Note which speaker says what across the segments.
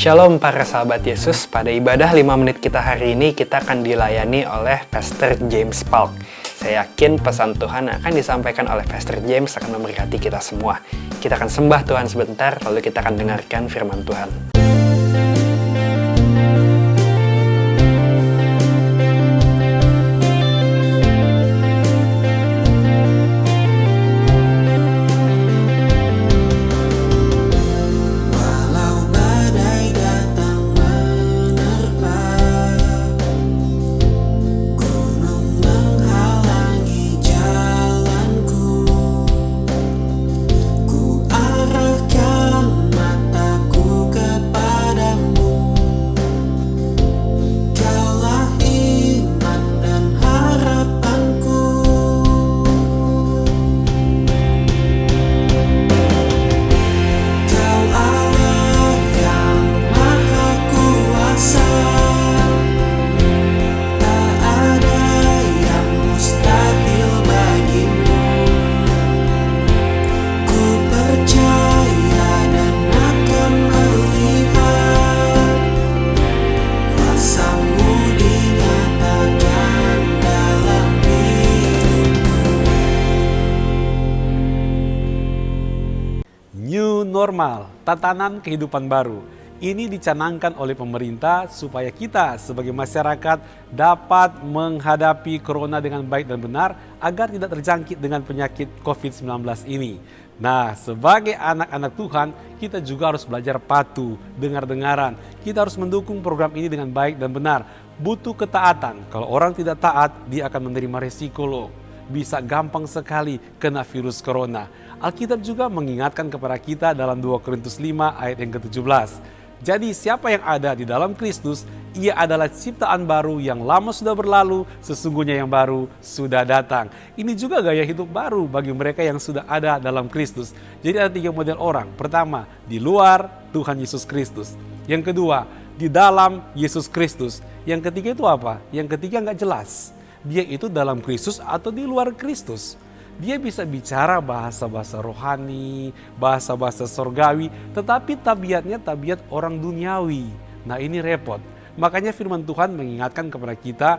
Speaker 1: Shalom para sahabat Yesus, pada ibadah 5 menit kita hari ini kita akan dilayani oleh Pastor James Palk. Saya yakin pesan Tuhan akan disampaikan oleh Pastor James akan memberkati kita semua. Kita akan sembah Tuhan sebentar, lalu kita akan dengarkan firman Tuhan.
Speaker 2: Normal, tatanan kehidupan baru. Ini dicanangkan oleh pemerintah supaya kita sebagai masyarakat dapat menghadapi corona dengan baik dan benar agar tidak terjangkit dengan penyakit COVID-19 ini. Nah, sebagai anak-anak Tuhan, kita juga harus belajar patuh, dengar-dengaran. Kita harus mendukung program ini dengan baik dan benar. Butuh ketaatan. Kalau orang tidak taat, dia akan menerima resiko loh. Bisa gampang sekali kena virus corona. Alkitab juga mengingatkan kepada kita dalam 2 Korintus 5 ayat yang ke-17. Jadi siapa yang ada di dalam Kristus, ia adalah ciptaan baru, yang lama sudah berlalu, sesungguhnya yang baru sudah datang. Ini juga gaya hidup baru bagi mereka yang sudah ada dalam Kristus. Jadi ada 3 model orang. Pertama, di luar Tuhan Yesus Kristus. Yang kedua, di dalam Yesus Kristus. Yang ketiga itu apa? Yang ketiga nggak jelas. Dia itu dalam Kristus atau di luar Kristus. Dia bisa bicara bahasa-bahasa rohani, bahasa-bahasa sorgawi, tetapi tabiatnya tabiat orang duniawi. Nah, ini repot. Makanya firman Tuhan mengingatkan kepada kita,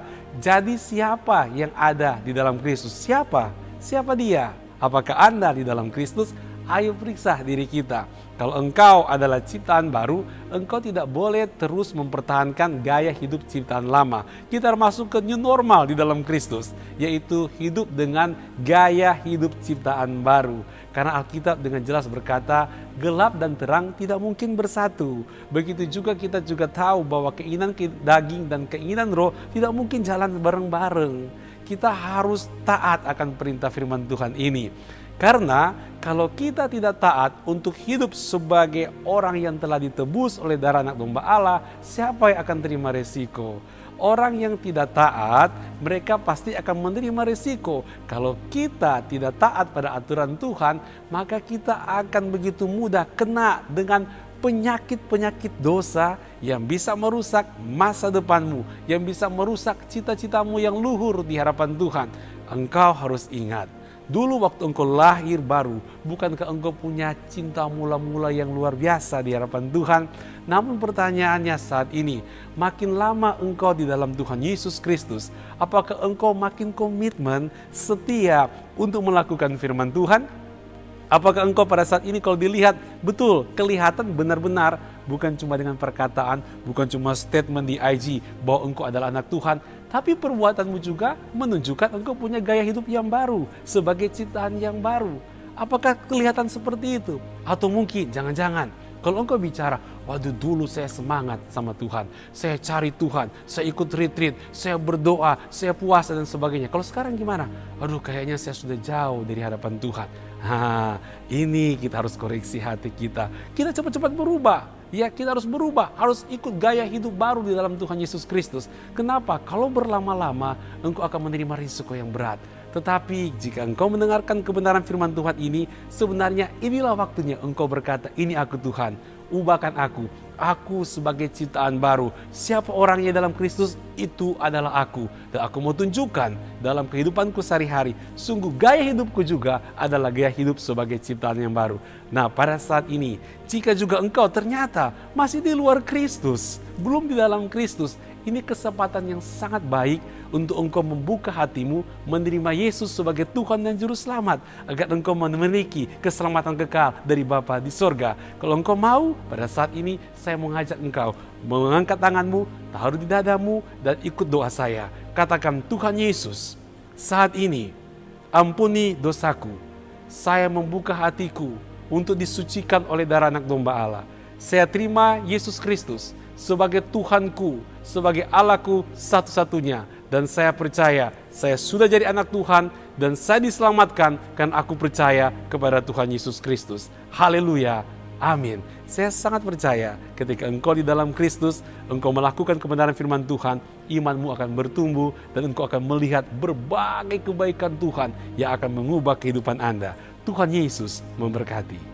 Speaker 2: jadi siapa yang ada di dalam Kristus? Siapa? Siapa dia? Apakah Anda di dalam Kristus? Ayo periksa diri kita. Kalau engkau adalah ciptaan baru, engkau tidak boleh terus mempertahankan gaya hidup ciptaan lama. Kita masuk ke new normal di dalam Kristus, yaitu hidup dengan gaya hidup ciptaan baru. Karena Alkitab dengan jelas berkata, gelap dan terang tidak mungkin bersatu. Begitu juga kita juga tahu bahwa keinginan daging dan keinginan roh tidak mungkin jalan bareng-bareng. Kita harus taat akan perintah firman Tuhan ini. Karena kalau kita tidak taat untuk hidup sebagai orang yang telah ditebus oleh darah anak domba Allah, siapa yang akan terima resiko? Orang yang tidak taat, mereka pasti akan menerima resiko. Kalau kita tidak taat pada aturan Tuhan, maka kita akan begitu mudah kena dengan penyakit-penyakit dosa yang bisa merusak masa depanmu, yang bisa merusak cita-citamu yang luhur di hadapan Tuhan. Engkau harus ingat, dulu waktu engkau lahir baru, bukankah engkau punya cinta mula-mula yang luar biasa di hadapan Tuhan? Namun pertanyaannya saat ini, makin lama engkau di dalam Tuhan Yesus Kristus, apakah engkau makin komitmen, setia untuk melakukan firman Tuhan? Apakah engkau pada saat ini kalau dilihat, betul, kelihatan benar-benar, bukan cuma dengan perkataan, bukan cuma statement di IG bahwa engkau adalah anak Tuhan, tapi perbuatanmu juga menunjukkan engkau punya gaya hidup yang baru, sebagai ciptaan yang baru. Apakah kelihatan seperti itu? Atau mungkin, jangan-jangan, kalau engkau bicara, waduh dulu saya semangat sama Tuhan, saya cari Tuhan, saya ikut retreat, saya berdoa, saya puasa dan sebagainya. Kalau sekarang gimana? Aduh kayaknya saya sudah jauh dari hadapan Tuhan. Ini kita harus koreksi hati kita. Kita cepat-cepat berubah. Ya, kita harus berubah, harus ikut gaya hidup baru di dalam Tuhan Yesus Kristus. Kenapa? Kalau berlama-lama, engkau akan menerima risiko yang berat. Tetapi jika engkau mendengarkan kebenaran firman Tuhan ini, sebenarnya inilah waktunya engkau berkata, ini aku Tuhan. ubahkan aku. Aku sebagai ciptaan baru. Siapa orangnya dalam Kristus, itu adalah aku. Dan aku mau tunjukkan dalam kehidupanku sehari-hari, sungguh gaya hidupku juga adalah gaya hidup sebagai ciptaan yang baru. Nah, pada saat ini, jika juga engkau ternyata masih di luar Kristus, belum di dalam Kristus, ini kesempatan yang sangat baik untuk engkau membuka hatimu, menerima Yesus sebagai Tuhan dan Juru Selamat, agar engkau memiliki keselamatan kekal dari Bapa di sorga. Kalau engkau mau, pada saat ini saya mengajak engkau mengangkat tanganmu, taruh di dadamu, dan ikut doa saya. Katakan, Tuhan Yesus, saat ini ampuni dosaku. Saya membuka hatiku untuk disucikan oleh darah Anak Domba Allah. Saya terima Yesus Kristus sebagai Tuhanku, sebagai Allahku satu-satunya. Dan saya percaya saya sudah jadi anak Tuhan dan saya diselamatkan karena aku percaya kepada Tuhan Yesus Kristus. Haleluya, amin. Saya sangat percaya ketika engkau di dalam Kristus, engkau melakukan kebenaran firman Tuhan, imanmu akan bertumbuh dan engkau akan melihat berbagai kebaikan Tuhan yang akan mengubah kehidupan Anda. Tuhan Yesus memberkati.